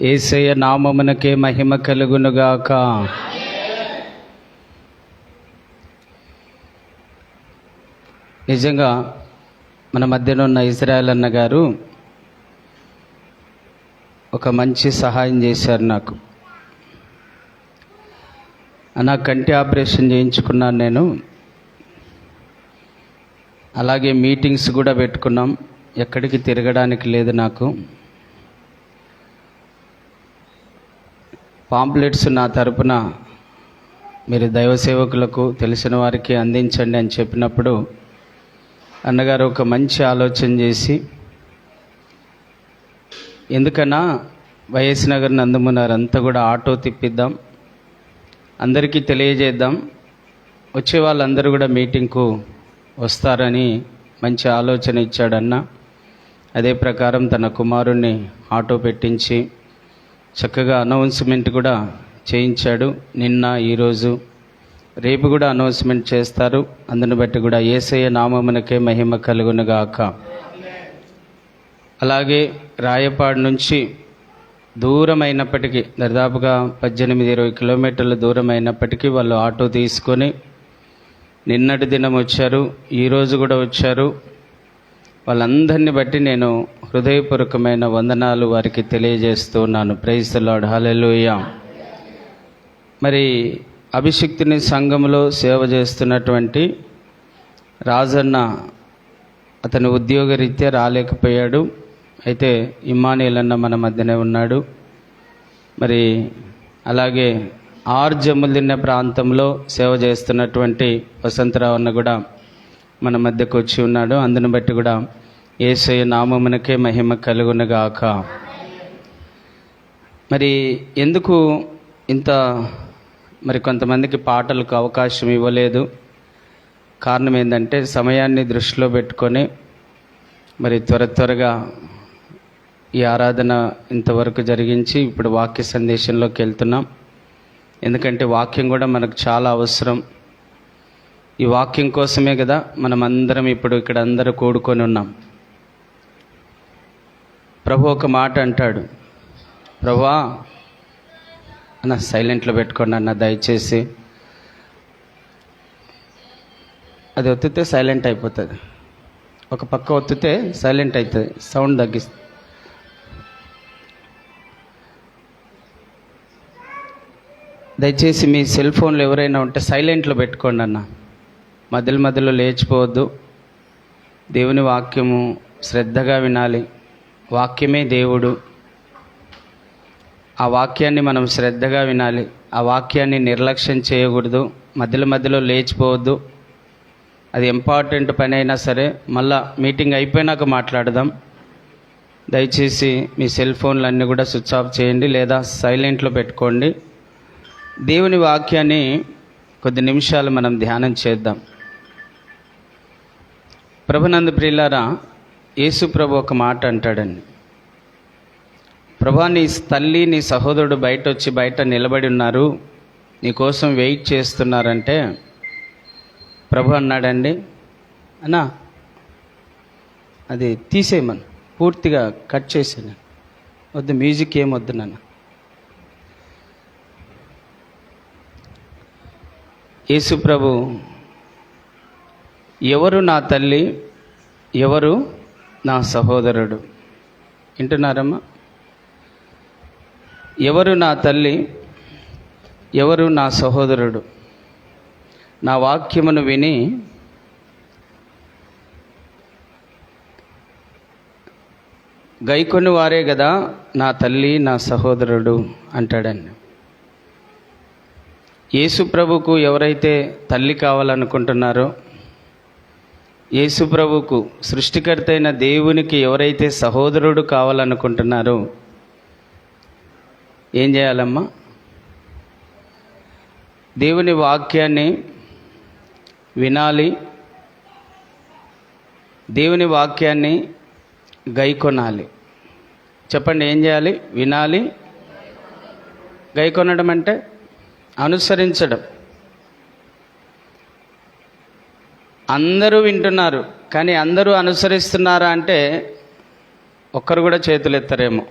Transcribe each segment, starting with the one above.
యేసయ్య నామమునకే మహిమ కలుగునుగాక. నిజంగా మన మధ్యన ఉన్న ఇజ్రాయెల్ అన్న గారు ఒక మంచి సహాయం చేశారు నాకు. నా కంటి ఆపరేషన్ చేయించుకున్నాను నేను. అలాగే మీటింగ్స్ కూడా పెట్టుకున్నాం. ఎక్కడికి తిరగడానికి లేదు నాకు. పాంప్లెట్స్ నా తరపున మీరు దైవ సేవకులకు తెలిసిన వారికి అందించండి అని చెప్పినప్పుడు అన్నగారు ఒక మంచి ఆలోచన చేసి, ఎందుకన్నా వైఎస్ నగర్ నందమూరి అంతా కూడా ఆటో తిప్పిద్దాం, అందరికీ తెలియజేద్దాం, వచ్చే వాళ్ళందరూ కూడా మీటింగ్కు వస్తారని మంచి ఆలోచన ఇచ్చాడన్న. అదే ప్రకారం తన కుమారుణ్ణి ఆటో పెట్టించి చక్కగా అనౌన్స్మెంట్ కూడా చేయించాడు. నిన్న ఈరోజు రేపు కూడా అనౌన్స్మెంట్ చేస్తారు. అందుని బట్టి కూడా యేసయ్య నామమునకే మహిమ కలుగునుగాక. అలాగే రాయపాడు నుంచి దూరం అయినప్పటికీ, దాదాపుగా 18-20 కిలోమీటర్ల దూరం అయినప్పటికీ వాళ్ళు ఆటో తీసుకొని నిన్నటి దినం వచ్చారు, ఈరోజు కూడా వచ్చారు. వాళ్ళందరినీ బట్టి నేను హృదయపూర్వకమైన వందనాలు వారికి తెలియజేస్తున్నాను. ప్రైజ్ ది లార్డ్, హల్లెలూయా. మరి అభిషిక్తుని సంఘంలో సేవ చేస్తున్నటువంటి రాజన్న అతని ఉద్యోగరీత్యా రాలేకపోయాడు. అయితే ఇమ్మానుయేల్ అన్న మన మధ్యనే ఉన్నాడు. మరి అలాగే జమ్ముదిన్న ప్రాంతంలో సేవ చేస్తున్నటువంటి వసంతరావు అన్న కూడా మన మధ్యకు వచ్చి ఉన్నాడు. అందుని బట్టి కూడా యేసయ్య నామమునకే మహిమ కలుగునుగాక. మరి ఎందుకు ఇంత మరి కొంతమందికి పాటలకు అవకాశం ఇవ్వలేదు? కారణం ఏంటంటే సమయాన్ని దృష్టిలో పెట్టుకొని మరి త్వరగా ఈ ఆరాధన ఇంతవరకు జరిగించి ఇప్పుడు వాక్య సందేశంలోకి వెళ్తున్నాం. ఎందుకంటే వాక్యం కూడా మనకు చాలా అవసరం. ఈ వాక్యం కోసమే కదా మనం అందరం ఇప్పుడు ఇక్కడ అందరూ కూడుకొని ఉన్నాం. ప్రభు ఒక మాట అంటాడు, ప్రభువా అన్న సైలెంట్లో పెట్టుకోండి అన్న దయచేసి. అది ఒత్తితే సైలెంట్ అయిపోతుంది, ఒక పక్క ఒత్తితే సైలెంట్ అవుతుంది, సౌండ్ తగ్గిస్తుంది. దయచేసి మీ సెల్ ఫోన్లు ఎవరైనా ఉంటే సైలెంట్లో పెట్టుకోండి అన్న. మధ్యలో లేచిపోవద్దు. దేవుని వాక్యము శ్రద్ధగా వినాలి. వాక్యమే దేవుడు. ఆ వాక్యాన్ని మనం శ్రద్ధగా వినాలి. ఆ వాక్యాన్ని నిర్లక్ష్యం చేయకూడదు. మధ్యలో లేచిపోవద్దు. అది ఇంపార్టెంట్ పని అయినా సరే మళ్ళా మీటింగ్ అయిపోయినాక మాట్లాడదాం. దయచేసి మీ సెల్ ఫోన్లు అన్నీ కూడా స్విచ్ ఆఫ్ చేయండి లేదా సైలెంట్లో పెట్టుకోండి. దేవుని వాక్యాన్ని కొద్ది నిమిషాలు మనం ధ్యానం చేద్దాం. ప్రభునందు ప్రియులారా, యేసు ప్రభు ఒక మాట అంటాడండి. ప్రభా, నీ తల్లి నీ సహోదరుడు బయట నిలబడి ఉన్నారు, నీ కోసం వెయిట్ చేస్తున్నారంటే ప్రభు అన్నాడండి, అన్నా అది తీసేయమని, పూర్తిగా కట్ చేసాను, వద్దు, మ్యూజిక్ ఏం వద్దు నాన్న. యేసు ప్రభు, ఎవరు నా తల్లి, ఎవరు నా సహోదరుడు? వింటున్నారమ్మా? ఎవరు నా తల్లి, ఎవరు నా సహోదరుడు? నా వాక్యమును విని గైకొని వారే కదా నా తల్లి నా సహోదరుడు అంటాడండి. యేసు ప్రభుకు ఎవరైతే తల్లి కావాలనుకుంటున్నారో, యేసు ప్రభుకు సృష్టికర్త అయిన దేవునికి ఎవరైతే సహోదరుడు కావాలనుకుంటున్నారో ఏం చేయాలమ్మా? దేవుని వాక్యాన్ని వినాలి, దేవుని వాక్యాన్ని గైకొనాలి. చెప్పండి, ఏం చేయాలి? వినాలి. గైకొనడం అంటే అనుసరించడం. అందరూ వింటున్నారు కానీ అందరూ అనుసరిస్తున్నారా అంటే ఒక్కరు కూడా చేతులు ఎత్తరేమో.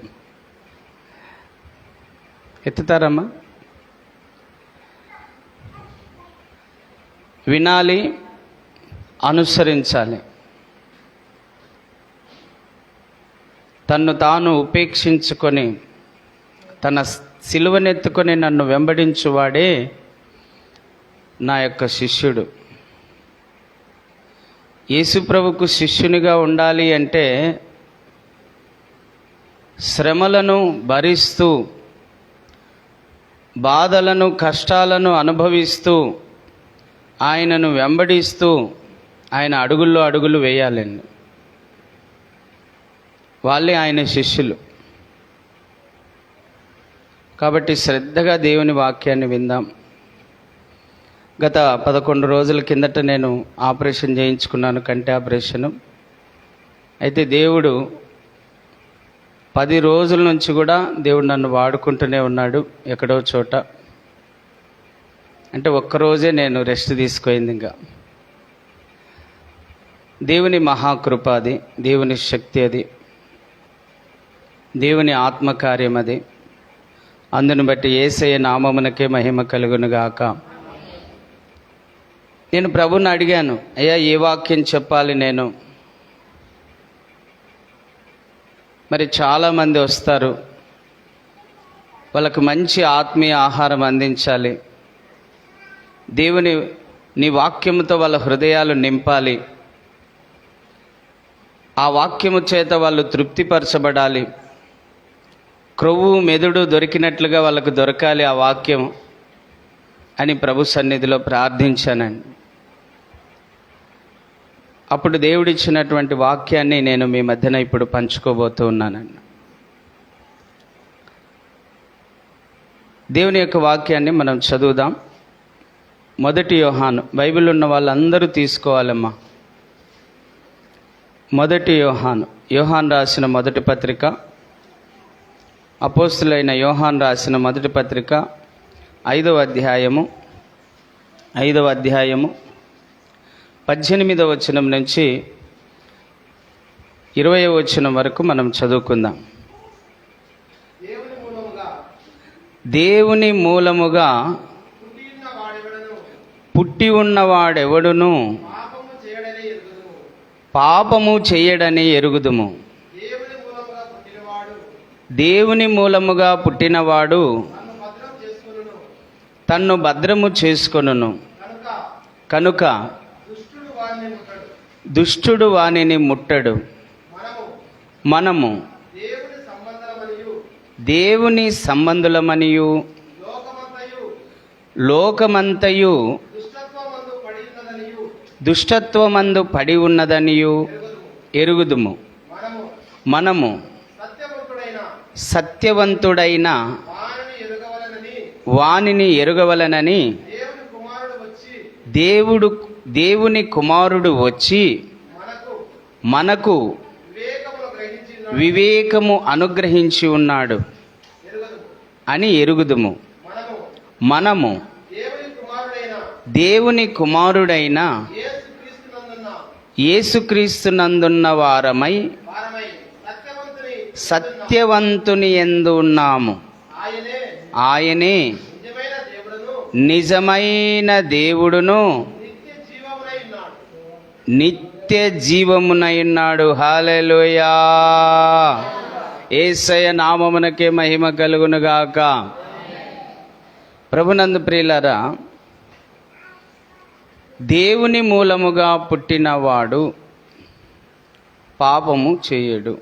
ఎత్తుతారమ్మా? వినాలి, అనుసరించాలి. తన్ను తాను ఉపేక్షించుకొని తన సిలువనెత్తుకొని నన్ను వెంబడించువాడే నా యొక్క శిష్యుడు. యేసుప్రభుకు శిష్యునిగా ఉండాలి అంటే శ్రమలను భరిస్తూ, బాధలను, కష్టాలను అనుభవిస్తూ, ఆయనను వెంబడిస్తూ ఆయన అడుగుల్లో అడుగులు వేయాలండి. వాళ్ళే ఆయన శిష్యులు. కాబట్టి శ్రద్ధగా దేవుని వాక్యాన్ని విందాం. గత 11 రోజుల కిందట నేను ఆపరేషన్ చేయించుకున్నాను, కంటి ఆపరేషను. అయితే దేవుడు 10 రోజుల నుంచి కూడా దేవుడు నన్ను వాడుకుంటూనే ఉన్నాడు ఎక్కడో చోట. అంటే ఒక్కరోజే నేను రెస్ట్ తీసుకుపోయింది. ఇంకా దేవుని మహాకృప అది, దేవుని శక్తి అది, దేవుని ఆత్మకార్యం అది. అందును బట్టి యేసయ్య నామమునకే మహిమ కలుగునుగాక. నేను ప్రభుని అడిగాను, అయ్యా ఏ వాక్యం చెప్పాలి నేను? మరి చాలామంది వస్తారు, వాళ్ళకు మంచి ఆత్మీయ ఆహారం అందించాలి. నీ వాక్యముతో వాళ్ళ హృదయాలు నింపాలి. ఆ వాక్యము చేత వాళ్ళు తృప్తిపరచబడాలి. క్రొవ్వు మెదుడు దొరికినట్లుగా వాళ్ళకు దొరకాలి ఆ వాక్యం అని ప్రభు సన్నిధిలో ప్రార్థించానండి. అప్పుడు దేవుడిచ్చినటువంటి వాక్యాన్ని నేను మీ మధ్యన ఇప్పుడు పంచుకోబోతూ ఉన్నానండి. దేవుని యొక్క వాక్యాన్ని మనం చదువుదాం. 1 యోహాను, బైబిల్ ఉన్న వాళ్ళందరూ తీసుకోవాలమ్మా. 1 యోహాను, యోహాను రాసిన మొదటి పత్రిక, అపోస్తులైన యోహాను రాసిన మొదటి పత్రిక 5వ అధ్యాయము 18వ వచనం నుంచి 20వ వచనం వరకు మనం చదువుకుందాం. దేవుని మూలముగా పుట్టి ఉన్నవాడెవడును పాపము చేయడని ఎరుగుదుము. దేవుని మూలముగా పుట్టినవాడు తన్ను భద్రము చేసుకొనును. కనుక దుష్టుడు వానిని ముట్టడు. మనము దేవుని సంబంధులమనియు లోకమంతయు దుష్టత్వమందు పడి ఉన్నదనియు ఎరుగుదుము. మనము సత్యవంతుడైన వానిని ఎరుగవలనని దేవుని కుమారుడు వచ్చి మనకు వివేకము అనుగ్రహించి ఉన్నాడు అని ఎరుగుదుము. మనము దేవుని కుమారుడైన యేసుక్రీస్తునందున్న వారమై సత్యవంతుని యందు ఉన్నాము. ఆయనే నిజమైన దేవుడును నిత్య జీవమునై ఉన్నాడు. హల్లెలూయా. యేసయ్య నామమునకే మహిమ కలుగునుగాక. ప్రభునందు ప్రియులారా, దేవుని మూలముగా పుట్టినవాడు పాపము చేయడు.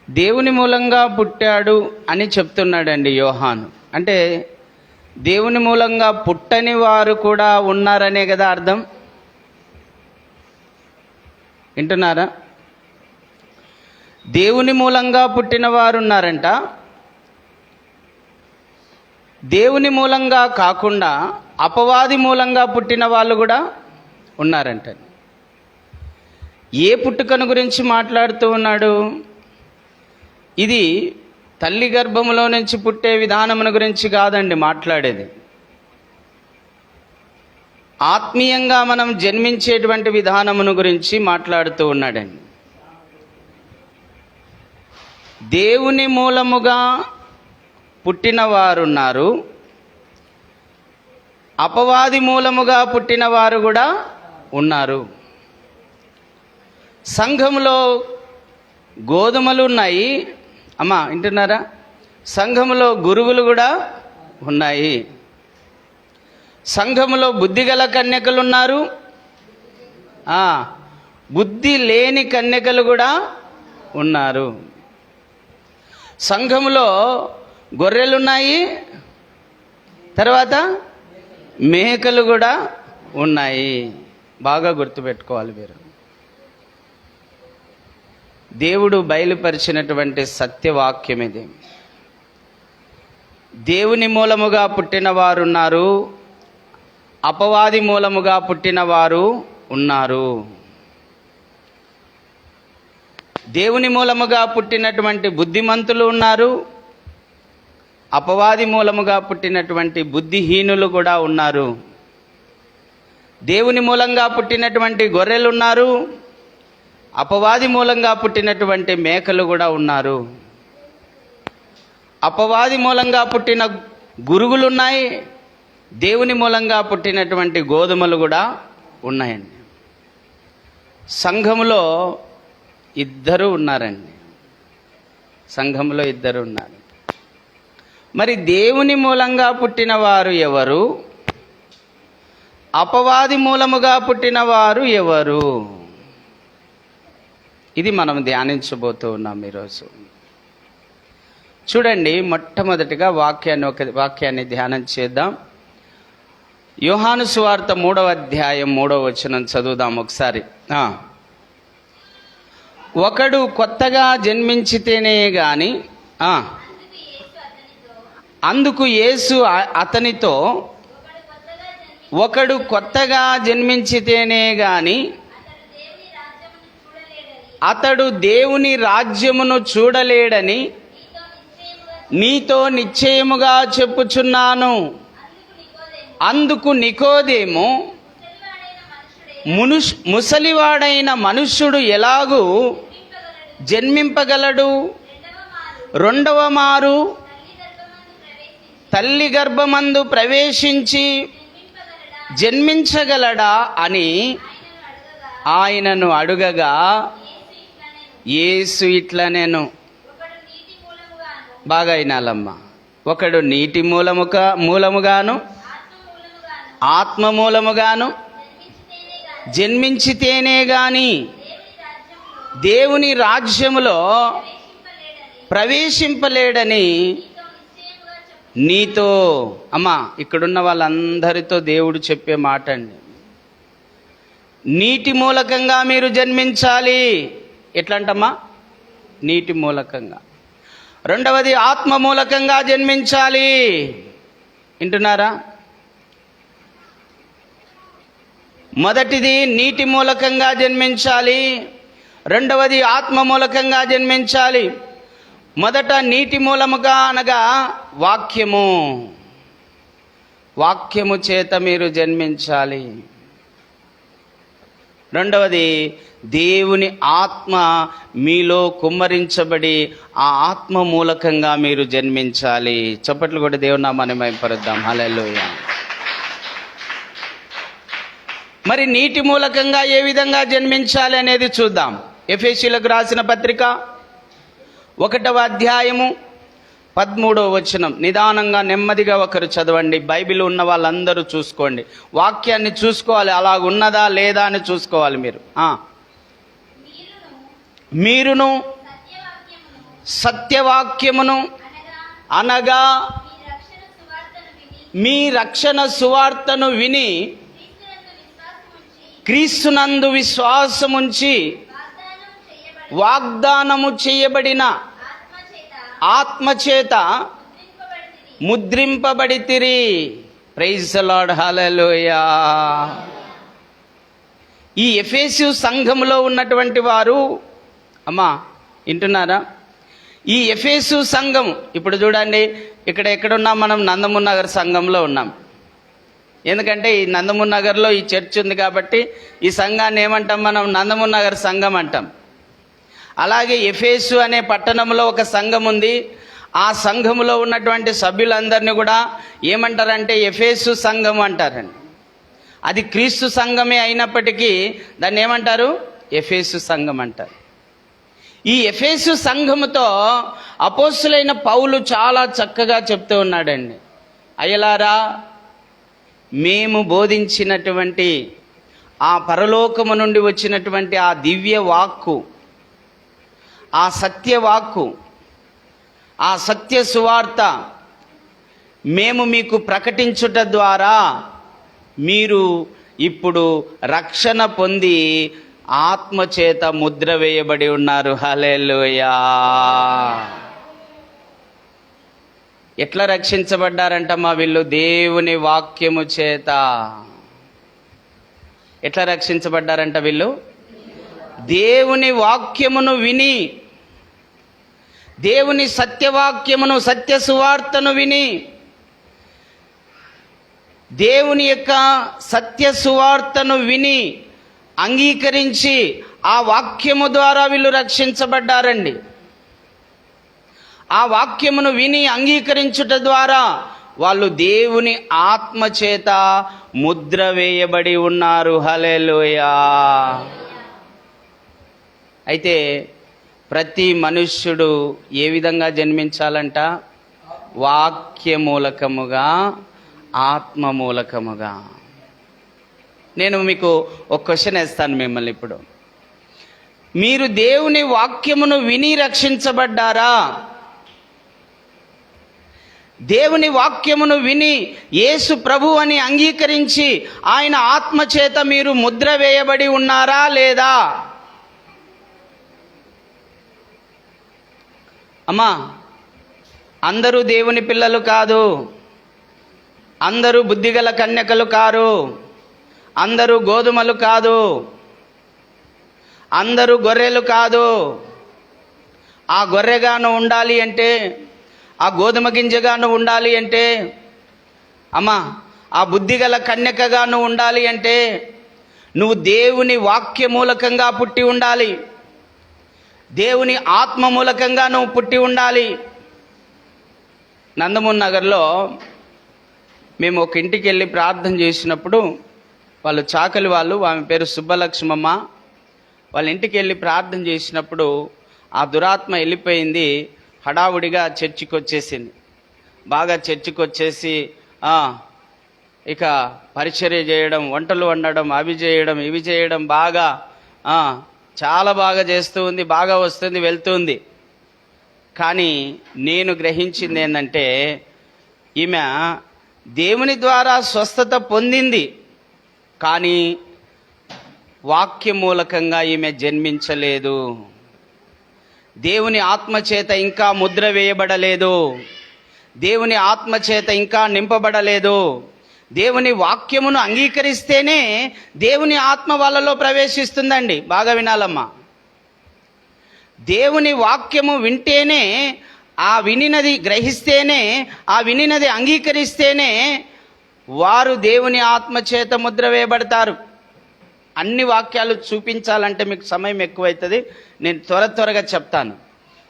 దేవుని మూలంగా పుట్టాడు అని చెప్తున్నాడండి యోహాను. అంటే దేవుని మూలంగా పుట్టని వారు కూడా ఉన్నారనే కదా అర్థం. వింటున్నారా? దేవుని మూలంగా పుట్టిన వారు ఉన్నారంట. దేవుని మూలంగా కాకుండా అపవాది మూలంగా పుట్టిన వాళ్ళు కూడా ఉన్నారంట. ఏ పుట్టుకను గురించి మాట్లాడుతూ ఉన్నాడు? ఇది తల్లి గర్భములో నుంచి పుట్టే విధానమును గురించి కాదండి మాట్లాడేది. ఆత్మీయంగా మనం జన్మించేటువంటి విధానమును గురించి మాట్లాడుతూ ఉన్నాడండి. దేవుని మూలముగా పుట్టిన వారున్నారు, అపవాది మూలముగా పుట్టిన వారు కూడా ఉన్నారు. సంఘంలో గోధుమలు ఉన్నాయి అమ్మా, వింటున్నారా? సంఘంలో గురువులు కూడా ఉన్నాయి. సంఘంలో బుద్ధిగల కన్యకలు ఉన్నారు, బుద్ధి లేని కన్యకలు కూడా ఉన్నారు. సంఘంలో గొర్రెలున్నాయి, తర్వాత మేకలు కూడా ఉన్నాయి. బాగా గుర్తుపెట్టుకోవాలి మీరు. దేవుడు బయలుపరిచినటువంటి సత్యవాక్యం ఇది. దేవుని మూలముగా పుట్టిన వారు ఉన్నారు, అపవాది మూలముగా పుట్టిన వారు ఉన్నారు. దేవుని మూలముగా పుట్టినటువంటి బుద్ధిమంతులు ఉన్నారు, అపవాది మూలముగా పుట్టినటువంటి బుద్ధిహీనులు కూడా ఉన్నారు. దేవుని మూలంగా పుట్టినటువంటి గొర్రెలు ఉన్నారు, అపవాది మూలంగా పుట్టినటువంటి మేకలు కూడా ఉన్నారు. అపవాది మూలంగా పుట్టిన గురుగులు ఉన్నాయి, దేవుని మూలంగా పుట్టినటువంటి గోధుమలు కూడా ఉన్నాయండి. సంఘములో ఇద్దరు ఉన్నారండి, సంఘంలో ఇద్దరు ఉన్నారు. మరి దేవుని మూలంగా పుట్టిన వారు ఎవరు? అపవాది మూలముగా పుట్టిన వారు ఎవరు? ఇది మనం ధ్యానించబోతూ ఉన్నాం ఈరోజు. చూడండి, మొట్టమొదటిగా వాక్యాన్ని ధ్యానం చేద్దాం. యోహాను సువార్త 3వ అధ్యాయం 3వ వచనం చదువుదాం ఒకసారి. ఒకడు కొత్తగా జన్మించితేనే గాని, అందుకు యేసు అతనితో, ఒకడు కొత్తగా జన్మించితేనే గాని అతడు దేవుని రాజ్యమును చూడలేడని నీతో నిశ్చయముగా చెప్పుచున్నాను. అందుకు నికోదేము, ముసలివాడైన మనుష్యుడు ఎలాగూ జన్మింపగలడు? రెండవ మారు తల్లి గర్భమందు ప్రవేశించి జన్మించగలడా అని ఆయనను అడుగగా, యేసు ఇట్లనెను. బాగా వినాలమ్మా. ఒకడు నీటి మూలముగాను ఆత్మ మూలముగాను జన్మించితేనే గాని దేవుని రాజ్యములో ప్రవేశింపలేడని నీతో, అమ్మా ఇక్కడున్న వాళ్ళందరితో దేవుడు చెప్పే మాట అండి. నీటి మూలకంగా మీరు జన్మించాలి. ఎట్లంటమ్మా? నీటి మూలకంగా. రెండవది ఆత్మ మూలకంగా జన్మించాలి. వింటున్నారా? మొదటిది నీటి మూలకంగా జన్మించాలి, రెండవది ఆత్మ మూలకంగా జన్మించాలి. మొదట నీటి మూలముగా అనగా వాక్యము చేత మీరు జన్మించాలి. రెండవది దేవుని ఆత్మ మీలో కుమ్మరించబడి ఆ ఆత్మ మూలకంగా మీరు జన్మించాలి. చప్పట్లు కూడా దేవుని నామాన్ని మహిమపరుద్దాం. హల్లెలూయా. మరి నీటి మూలకంగా ఏ విధంగా జన్మించాలి అనేది చూద్దాం. ఎఫెసీయులకు రాసిన పత్రిక 1వ అధ్యాయము 13వ వచనం. నిదానంగా నెమ్మదిగా ఒకరు చదవండి. బైబిల్ ఉన్న వాళ్ళందరూ చూసుకోండి. వాక్యాన్ని చూసుకోవాలి, అలాగున్నదా లేదా అని చూసుకోవాలి మీరు. మీరును సత్యవాక్యమును అనగా మీ రక్షణ సువార్తను విని క్రీస్తునందు విశ్వాసముంచి వాగ్దానము చేయబడిన ఆత్మచేత ముద్రింపబడితిరి. Praise the Lord. హల్లెలూయా. ఈ ఎఫెసు సంఘములో ఉన్నటువంటి వారు, అమ్మా వింటున్నారా? ఈ ఎఫెసు సంఘం ఇప్పుడు చూడండి, ఎక్కడున్నాం మనం? నందమూరి నగర్ సంఘంలో ఉన్నాం. ఎందుకంటే ఈ నందమూరి నగర్లో ఈ చర్చ్ ఉంది కాబట్టి ఈ సంఘాన్ని ఏమంటాం మనం? నందమూరి నగర్ సంఘం అంటాం. అలాగే ఎఫెసు అనే పట్టణంలో ఒక సంఘం ఉంది. ఆ సంఘములో ఉన్నటువంటి సభ్యులందరినీ కూడా ఏమంటారంటే ఎఫెసు సంఘం అంటారండి. అది క్రీస్తు సంఘమే అయినప్పటికీ దాన్ని ఏమంటారు? ఎఫెసు సంఘం అంటారు. ఈ ఎఫెసు సంఘముతో అపోస్తులైన పౌలు చాలా చక్కగా చెప్తూ ఉన్నాడండి. అయ్యలారా, మేము బోధించినటువంటి ఆ పరలోకము నుండి వచ్చినటువంటి ఆ దివ్య వాక్కు, ఆ సత్యవాక్కు, ఆ సత్య సువార్త మేము మీకు ప్రకటించుట ద్వారా మీరు ఇప్పుడు రక్షణ పొంది ఆత్మచేత ముద్ర వేయబడి ఉన్నారు. హల్లెలూయా. ఎట్లా రక్షించబడ్డారంటమ్మా వీళ్ళు? దేవుని వాక్యము చేత. ఎట్లా రక్షించబడ్డారంట వీళ్ళు? దేవుని వాక్యమును విని, దేవుని సత్యవాక్యమును, సత్య సువార్తను విని, దేవుని యొక్క సత్య సువార్తను విని అంగీకరించి ఆ వాక్యము ద్వారా వీళ్ళు రక్షించబడ్డారండి. ఆ వాక్యమును విని అంగీకరించుట ద్వారా వాళ్ళు దేవుని ఆత్మ చేత ముద్ర వేయబడి ఉన్నారు. హల్లెలూయా. అయితే ప్రతి మనుష్యుడు ఏ విధంగా జన్మించాలంట? వాక్య మూలకముగా, ఆత్మ మూలకముగా. నేను మీకు ఒక క్వశ్చన్ వేస్తాను మిమ్మల్ని ఇప్పుడు. మీరు దేవుని వాక్యమును విని రక్షించబడ్డారా? దేవుని వాక్యమును విని యేసు ప్రభు అని అంగీకరించి ఆయన ఆత్మచేత మీరు ముద్ర వేయబడి ఉన్నారా లేదా? అమ్మా, అందరూ దేవుని పిల్లలు కాదు, అందరూ బుద్ధిగల కన్యకలు కారు, అందరూ గోధుమలు కాదు, అందరూ గొర్రెలు కాదు. ఆ గొర్రెగాను ఉండాలి అంటే, ఆ గోధుమ గింజగాను ఉండాలి అంటే, అమ్మా ఆ బుద్ధిగల కన్యకగాను ఉండాలి అంటే నువ్వు దేవుని వాక్య మూలకంగా పుట్టి ఉండాలి. దేవుని ఆత్మ మూలకంగా నువ్వు పుట్టి ఉండాలి. నందమూరి నగర్లో మేము ఒక ఇంటికి వెళ్ళి ప్రార్థన చేసినప్పుడు, వాళ్ళు చాకలి వాళ్ళు, ఆమె పేరు సుబ్బలక్ష్మమ్మ. వాళ్ళ ఇంటికి వెళ్ళి ప్రార్థన చేసినప్పుడు ఆ దురాత్మ వెళ్ళిపోయింది. హడావుడిగా చర్చికి వచ్చేసింది. బాగా చర్చికి వచ్చేసి ఇక పరిచర్య చేయడం, వంటలు వండడం, అవి చేయడం, ఇవి చేయడం, బాగా చాలా బాగా చేస్తూ ఉంది. బాగా వస్తుంది, వెళ్తుంది. కానీ నేను గ్రహించింది ఏంటంటే, ఈమె దేవుని ద్వారా స్వస్థత పొందింది, కానీ వాక్య మూలకంగా ఈమె జన్మించలేదు. దేవుని ఆత్మచేత ఇంకా ముద్ర వేయబడలేదు. దేవుని ఆత్మచేత ఇంకా నింపబడలేదు. దేవుని వాక్యమును అంగీకరిస్తేనే దేవుని ఆత్మ వాళ్ళలో ప్రవేశిస్తుందండి. బాగా వినాలమ్మా. దేవుని వాక్యము వింటేనే, ఆ వినినది గ్రహిస్తేనే, ఆ వినినది అంగీకరిస్తేనే వారు దేవుని ఆత్మచేత ముద్ర వేయబడతారు. అన్ని వాక్యాలు చూపించాలంటే మీకు సమయం ఎక్కువైతుంది. నేను త్వరగా చెప్తాను.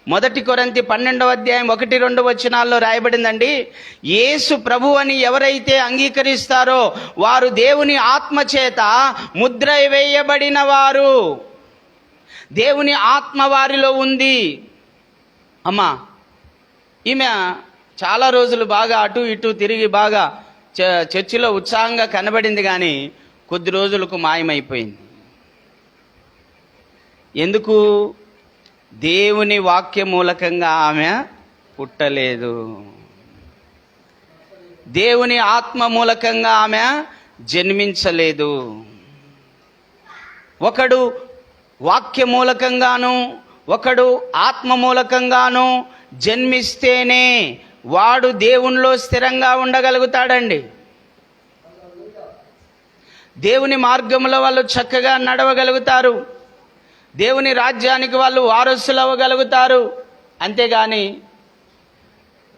1 కొరింథీ 12వ అధ్యాయం 1-2 వచనాల్లో రాయబడిందండి. యేసు ప్రభు అని ఎవరైతే అంగీకరిస్తారో వారు దేవుని ఆత్మచేత ముద్ర వేయబడిన వారు. దేవుని ఆత్మ వారిలో ఉంది. అమ్మా, ఈమె చాలా రోజులు బాగా అటు ఇటు తిరిగి బాగా చర్చిలో ఉత్సాహంగా కనబడింది, కానీ కొద్ది రోజులకు మాయమైపోయింది. ఎందుకు? దేవుని వాక్య మూలకంగా ఆమె పుట్టలేదు. దేవుని ఆత్మ మూలకంగా ఆమె జన్మించలేదు. ఒకడు వాక్య మూలకంగాను, ఒకడు ఆత్మ మూలకంగాను జన్మిస్తేనే వాడు దేవునిలో స్థిరంగా ఉండగలుగుతాడండి. దేవుని మార్గంలో వాళ్ళు చక్కగా నడవగలుగుతారు. దేవుని రాజ్యానికి వాళ్ళు వారసులు అవ్వగలుగుతారు. అంతేగాని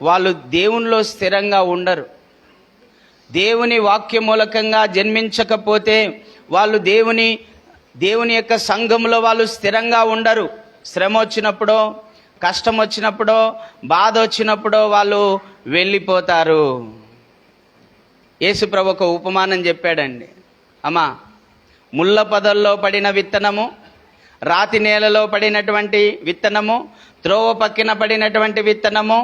వాళ్ళు దేవునిలో స్థిరంగా ఉండరు. దేవుని వాక్య మూలకంగా జన్మించకపోతే వాళ్ళు దేవుని యొక్క సంఘంలో వాళ్ళు స్థిరంగా ఉండరు. శ్రమ వచ్చినప్పుడో, కష్టం వచ్చినప్పుడో, బాధ వచ్చినప్పుడో వాళ్ళు వెళ్ళిపోతారు. యేసుప్రభు ఒక ఉపమానం చెప్పాడండి. అమ్మా, ముళ్ళ పొదల్లో పడిన విత్తనము, రాతి నేలలో పడినటువంటి విత్తనము, త్రోవ పక్కన పడినటువంటి విత్తనము,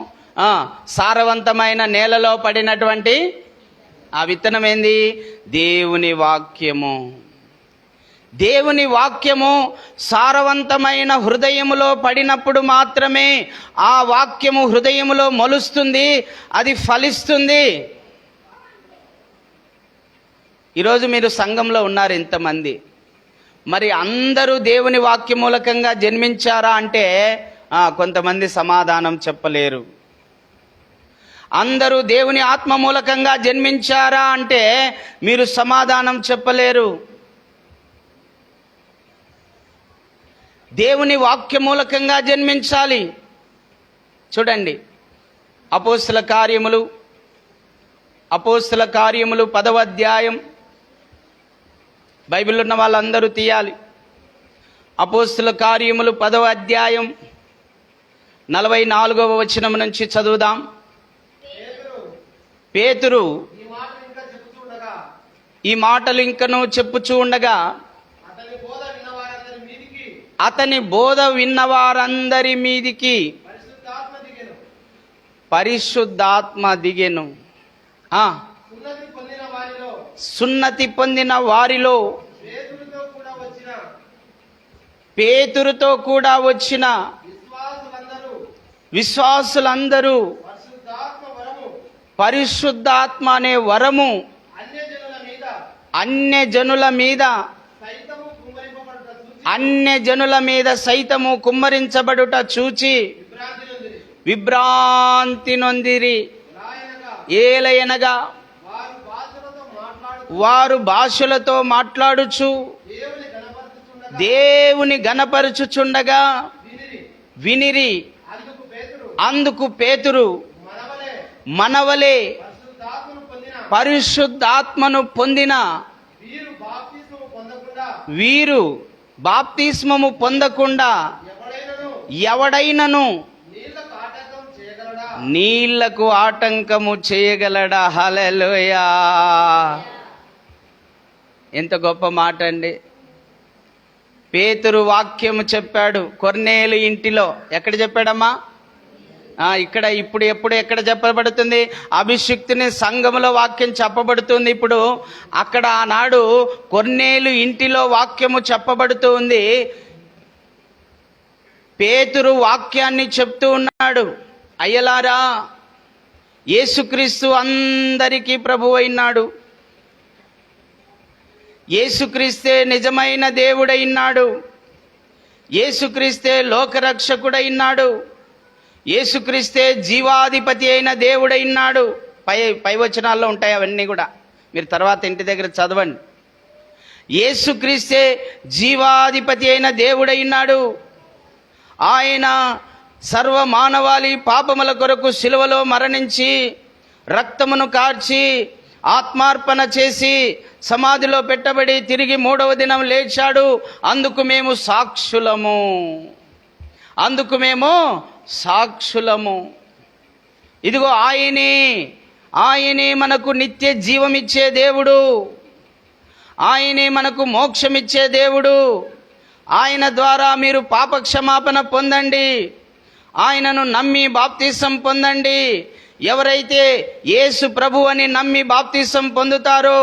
సారవంతమైన నేలలో పడినటువంటి ఆ విత్తనం ఏంది? దేవుని వాక్యము. దేవుని వాక్యము సారవంతమైన హృదయములో పడినప్పుడు మాత్రమే ఆ వాక్యము హృదయములో మొలుస్తుంది, అది ఫలిస్తుంది. ఈరోజు మీరు సంఘంలో ఉన్నారు ఇంతమంది, మరి అందరూ దేవుని వాక్య మూలకంగా జన్మించారా అంటే కొంతమంది సమాధానం చెప్పలేరు. అందరూ దేవుని ఆత్మ మూలకంగా జన్మించారా అంటే మీరు సమాధానం చెప్పలేరు. దేవుని వాక్య మూలకంగా జన్మించాలి. చూడండి, అపోస్తల కార్యములు 10వ అధ్యాయం, బైబిల్ ఉన్న వాళ్ళందరూ తీయాలి. అపోస్తల కార్యములు 10వ అధ్యాయం 44వ వచనం నుంచి చదువుదాం. పేతురు ఈ మాటలు ఇంకను చెప్పుచూ ఉండగా అతని బోధ విన్నవారందరి మీదికి పరిశుద్ధాత్మ దిగెను. సున్నతి పొందిన వారిలో పేతురుతో కూడా వచ్చిన విశ్వాసులందరూ పరిశుద్ధాత్మ అనే వరము అన్యజనుల మీద సైతము కుమ్మరించబడుట చూచి విభ్రాంతి నొందిరి. ఏలయనగా వారు భాషలతో మాట్లాడుచు దేవుని గణపరచుచుండగా వినిరి. అందుకు పేతురు, మనవలే పరిశుద్ధాత్మను పొందిన వీరు బాప్తిస్మము పొందకుండా ఎవడైనను నీళ్లకు ఆటంకము చేయగలడా? హల్లెలూయా! ఎంత గొప్ప మాట అండి. పేతురు చెప్పాడు కొర్నేలు ఇంటిలో. ఎక్కడ చెప్పాడమ్మా? ఇక్కడ ఎక్కడ చెప్పబడుతుంది? అభిషిక్తుని సంఘములో వాక్యం చెప్పబడుతుంది. ఇప్పుడు అక్కడ ఆనాడు కొర్నేలు ఇంటిలో వాక్యము చెప్పబడుతూ ఉంది. పేతురు వాక్యాన్ని చెప్తూ ఉన్నాడు. అయ్యలారా, యేసుక్రీస్తు అందరికీ ప్రభువైనాడు. యేసుక్రీస్తే నిజమైన దేవుడైనాడు. యేసుక్రీస్తే లోకరక్షకుడైనాడు. యేసుక్రీస్తే జీవాధిపతి అయిన దేవుడైనాడు. పై వచనాల్లో ఉంటాయి అవన్నీ కూడా, మీరు తర్వాత ఇంటి దగ్గర చదవండి. యేసుక్రీస్తే జీవాధిపతి అయిన దేవుడైనాడు. ఆయన సర్వ మానవాళి పాపముల కొరకు సిలువలో మరణించి రక్తమును కార్చి ఆత్మార్పణ చేసి సమాధిలో పెట్టబడి తిరిగి 3వ దినం లేచాడు. అందుకు మేము సాక్షులము. ఇదిగో ఆయనే మనకు నిత్య జీవమిచ్చే దేవుడు. ఆయనే మనకు మోక్షమిచ్చే దేవుడు. ఆయన ద్వారా మీరు పాప క్షమాపణ పొందండి. ఆయనను నమ్మి బాప్తిసం పొందండి. ఎవరైతే యేసు ప్రభు అని నమ్మి బాప్తిసం పొందుతారో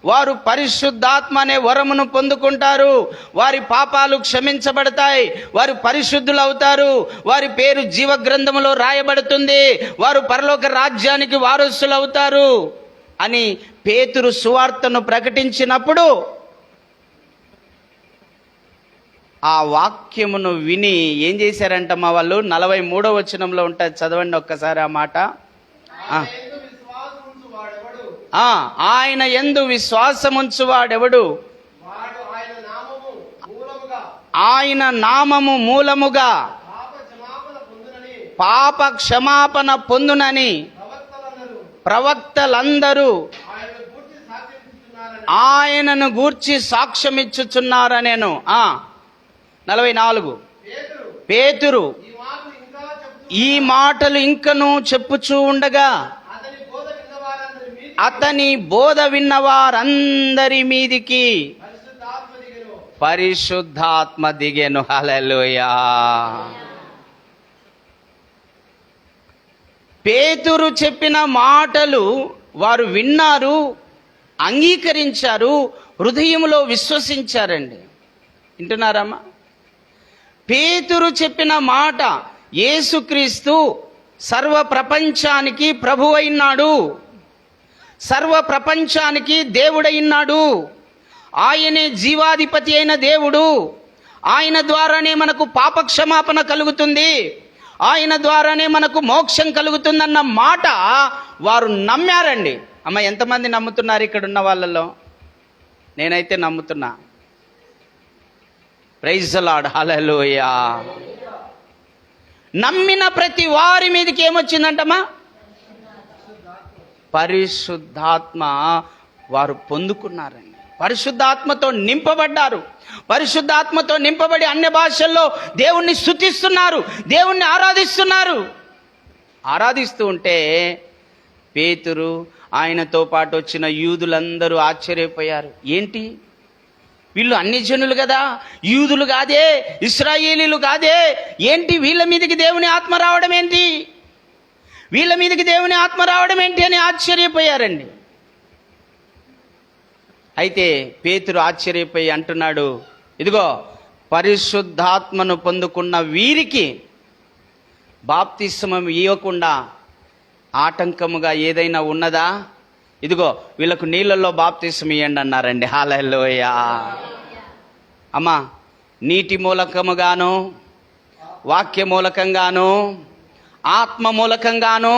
వారు పరిశుద్ధాత్మ అనే వరమును పొందుకుంటారు. వారి పాపాలు క్షమించబడతాయి. వారు పరిశుద్ధులు అవుతారు. వారి పేరు జీవ గ్రంథములో రాయబడుతుంది. వారు పరలోక రాజ్యానికి వారసులు అవుతారు అని పేతురు సువార్తను ప్రకటించినప్పుడు ఆ వాక్యమును విని ఏం చేశారంట మా వాళ్ళు? 43వ వచనంలో ఉంటుంది, చదవండి ఒక్కసారి ఆ మాట. ఆయన యందు విశ్వాసముంచువాడెవడు ఆయన నామము మూలముగా పాప క్షమాపణ పొందునని ప్రవక్తలందరూ ఆయనను గూర్చి సాక్ష్యమిచ్చుచున్నారనేను. 44 పేతురు ఈ మాటలు ఇంకను చెప్పుచూ ఉండగా అతని బోధ విన్న వారందరి మీదికి పరిశుద్ధాత్మ దిగెను. హల్లెలూయా. పేతురు చెప్పిన మాటలు వారు విన్నారు, అంగీకరించారు, హృదయంలో విశ్వసించారండి. వింటున్నారమ్మా? పేతురు చెప్పిన మాట, యేసుక్రీస్తు సర్వ ప్రపంచానికి ప్రభువైనాడు, సర్వ ప్రపంచానికి దేవుడైనాడు, ఆయనే జీవాధిపతి అయిన దేవుడు, ఆయన ద్వారానే మనకు పాపక్షమాపణ కలుగుతుంది, ఆయన ద్వారానే మనకు మోక్షం కలుగుతుందన్న మాట వారు నమ్మారండి. అమ్మ, ఎంతమంది నమ్ముతున్నారు ఇక్కడ ఉన్న వాళ్ళలో? నేనైతే నమ్ముతున్నా. Praise the Lord. హల్లెలూయా. నమ్మిన ప్రతి వారి మీదకి ఏమొచ్చిందంటమ్మా? పరిశుద్ధాత్మ వారు పొందుకున్నారండి. పరిశుద్ధాత్మతో నింపబడ్డారు. పరిశుద్ధాత్మతో నింపబడి అన్య భాషల్లో దేవుణ్ణి స్తుతిస్తున్నారు, దేవుణ్ణి ఆరాధిస్తున్నారు. ఆరాధిస్తూ ఉంటే పేతురు, ఆయనతో పాటు వచ్చిన యూదులందరూ ఆశ్చర్యపోయారు. ఏంటి, వీళ్ళు అన్ని జనులు కదా, యూదులు కాదే, ఇశ్రాయేలీలు కాదే, ఏంటి వీళ్ళ మీదకి దేవుని ఆత్మ రావడం ఏంటి, వీళ్ళ మీదకి దేవుని ఆత్మ రావడం ఏంటి అని ఆశ్చర్యపోయారండి. అయితే పేతురు ఆశ్చర్యపోయి అంటున్నాడు, ఇదిగో పరిశుద్ధాత్మను పొందుకున్న వీరికి బాప్తిస్మం ఇవ్వకుండా ఆటంకముగా ఏదైనా ఉన్నదా? ఇదిగో వీళ్ళకు నీళ్ళల్లో బాప్తిస్మం ఇవ్వండి అన్నారండి. హల్లెలూయా. అమ్మా, నీటి మూలకముగాను, వాక్య మూలకంగాను, ఆత్మ మూలకంగాను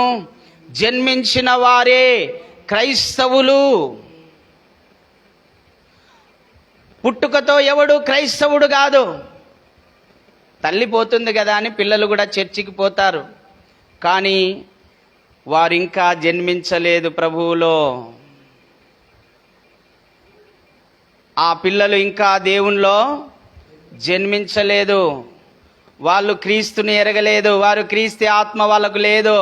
జన్మించిన వారే క్రైస్తవులు. పుట్టుకతో ఎవడు క్రైస్తవుడు కాదు. తల్లి పోతుంది కదా అని పిల్లలు కూడా చర్చికి పోతారు, కానీ వారు ఇంకా జన్మించలేదు ప్రభువులో. ఆ పిల్లలు ఇంకా దేవునిలో జన్మించలేదు. వాళ్ళు క్రీస్తుని ఎరగలేదు. వారు క్రీస్తు ఆత్మ వాళ్ళకు లేదు.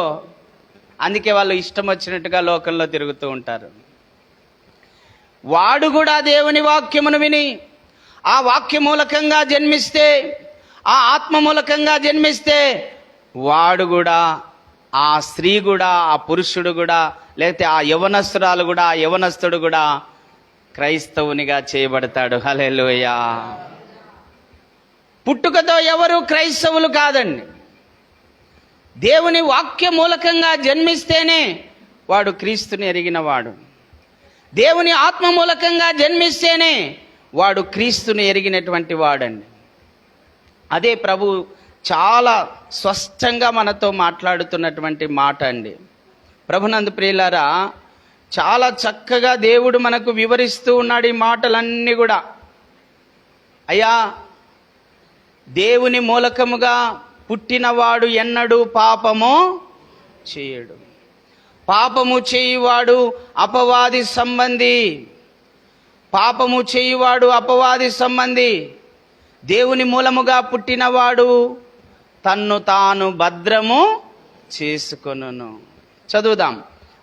అందుకే వాళ్ళు ఇష్టం వచ్చినట్టుగా లోకంలో తిరుగుతూ ఉంటారు. వాడు కూడా దేవుని వాక్యమును విని ఆ వాక్య మూలకంగా జన్మిస్తే, ఆ ఆత్మ మూలకంగా జన్మిస్తే, వాడు కూడా, ఆ స్త్రీ కూడా, ఆ పురుషుడు కూడా, లేకపోతే ఆ యవనస్తురాలు కూడా, ఆ యవనస్తుడు కూడా క్రైస్తవునిగా చేయబడతాడు. హల్లెలూయా. పుట్టుకతో ఎవరు క్రైస్తవులు కాదండి. దేవుని వాక్య మూలకంగా జన్మిస్తేనే వాడు క్రీస్తుని ఎరిగినవాడు. దేవుని ఆత్మ మూలకంగా జన్మిస్తేనే వాడు క్రీస్తుని ఎరిగినటువంటి వాడండి. అదే ప్రభు చాలా స్పష్టంగా మనతో మాట్లాడుతున్నటువంటి మాట అండి. ప్రభునందు ప్రియులారా, చాలా చక్కగా దేవుడు మనకు వివరిస్తూ ఉన్నాడు ఈ మాటలన్నీ కూడా. అయ్యా, దేవుని మూలకముగా పుట్టినవాడు ఎన్నడూ పాపము చేయడు. పాపము చేయువాడు అపవాది సంబంధి. పాపము చేయువాడు అపవాది సంబంధి. దేవుని మూలముగా పుట్టినవాడు తన్ను తాను భద్రము చేసుకొనును. చదువుదాం.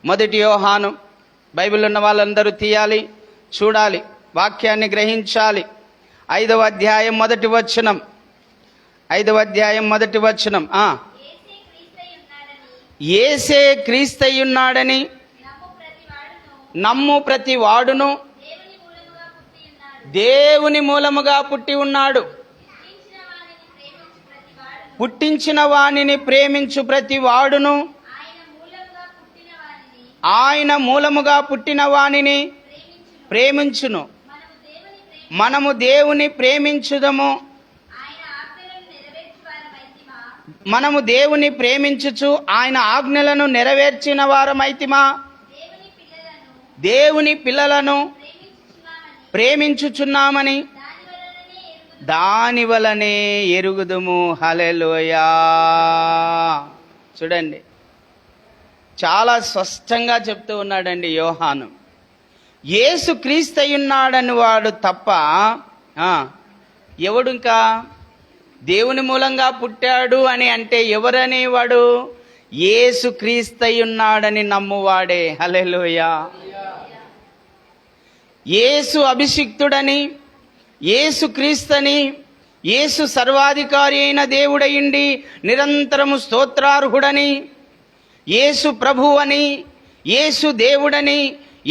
1 యోహాను. బైబిల్ ఉన్న వాళ్ళందరూ తీయాలి, చూడాలి, వాక్యాన్ని గ్రహించాలి. 5వ అధ్యాయం 1వ వచనం. 5వ అధ్యాయం 1వ వచనం. యేసే క్రీస్తయున్నాడని నమ్ము ప్రతి వాడును దేవుని మూలముగా పుట్టి ఉన్నాడు. పుట్టించిన వానిని ప్రేమించు ప్రతి వాడును ఆయన మూలముగా పుట్టిన వానిని ప్రేమించును. మనము దేవుని ప్రేమించుదము. మనము దేవుని ప్రేమించుచు ఆయన ఆజ్ఞలను నెరవేర్చిన వారమైతిమా. దేవుని పిల్లలను ప్రేమించుచున్నామని దాని వలనే ఎరుగుదుము. హల్లెలూయా. చూడండి, చాలా స్పష్టంగా చెప్తూ ఉన్నాడండి యోహాను. యేసు క్రీస్తయున్నాడని వాడు తప్ప ఎవడు ఇంకా దేవుని మూలంగా పుట్టాడు అని అంటే ఎవరనేవాడు? యేసు క్రీస్తయున్నాడని నమ్మువాడే. హల్లెలూయా. యేసు అభిషిక్తుడని, యేసు క్రీస్తని, యేసు సర్వాధికారి అయిన దేవుడయిండి నిరంతరము స్తోత్రార్హుడని, యేసు ప్రభువని, యేసు దేవుడని,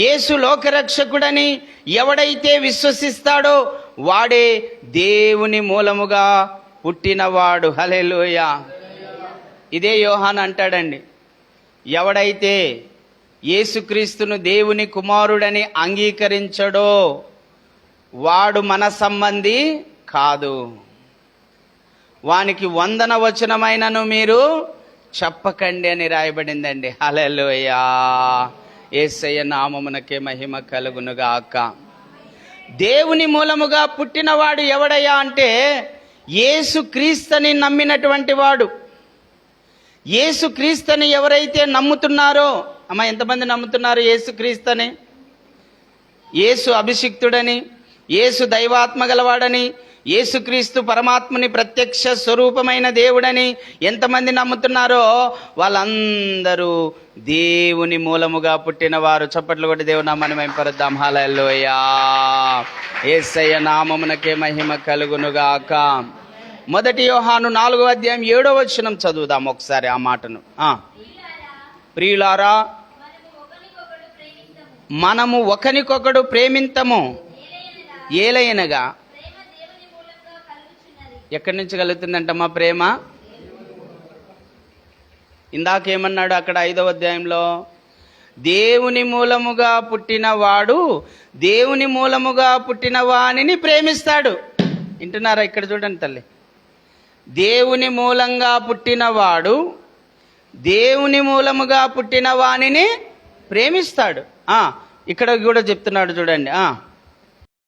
యేసు లోకరక్షకుడని ఎవడైతే విశ్వసిస్తాడో వాడే దేవుని మూలముగా పుట్టినవాడు. హల్లెలూయా. ఇదే యోహాను అంటాడండి, ఎవడైతే యేసుక్రీస్తును దేవుని కుమారుడని అంగీకరించడో వాడు మన సంబంధి కాదు, వానికి వందన వచనమైనను మీరు చెప్పకండి అని రాయబడిందండి. హల్లెలూయా. యేసయ్య నామమునకే మహిమ కలుగునుగాక. దేవుని మూలముగా పుట్టినవాడు ఎవడయ్యా అంటే యేసు క్రీస్తుని నమ్మినటువంటి వాడు. యేసు క్రీస్తుని ఎవరైతే నమ్ముతున్నారో, అమ్మ ఎంతమంది నమ్ముతున్నారు యేసు క్రీస్తుని? యేసు అభిషిక్తుడని, యేసు దైవాత్మ గలవాడని, యేసుక్రీస్తు పరమాత్మని ప్రత్యక్ష స్వరూపమైన దేవుడని ఎంతమంది నమ్ముతున్నారో వాళ్ళందరూ దేవుని మూలముగా పుట్టిన వారు. చప్పట్లు కొట్టి దేవుని నామాన్ని మహిమపరుద్దాం. హల్లెలూయా. యేసయ్య నామమునకే మహిమ కలుగునుగాక. 1 యోహాను 4వ అధ్యాయం 7వ వచనం చదువుదాం ఒకసారి ఆ మాటను. ప్రియులారా, మనము ఒకనికొకడు ప్రేమింతము, ఏలయనగా. ఎక్కడి నుంచి కలుగుతుందంటమ్మా ప్రేమ? ఇందాకేమన్నాడు అక్కడ 5వ అధ్యాయంలో? దేవుని మూలముగా పుట్టిన వాడు దేవుని మూలముగా పుట్టిన వానిని ప్రేమిస్తాడు. వింటున్నారా? ఇక్కడ చూడండి తల్లి, దేవుని మూలంగా పుట్టినవాడు దేవుని మూలముగా పుట్టిన వానిని ప్రేమిస్తాడు. ఇక్కడ కూడా చెప్తున్నాడు చూడండి.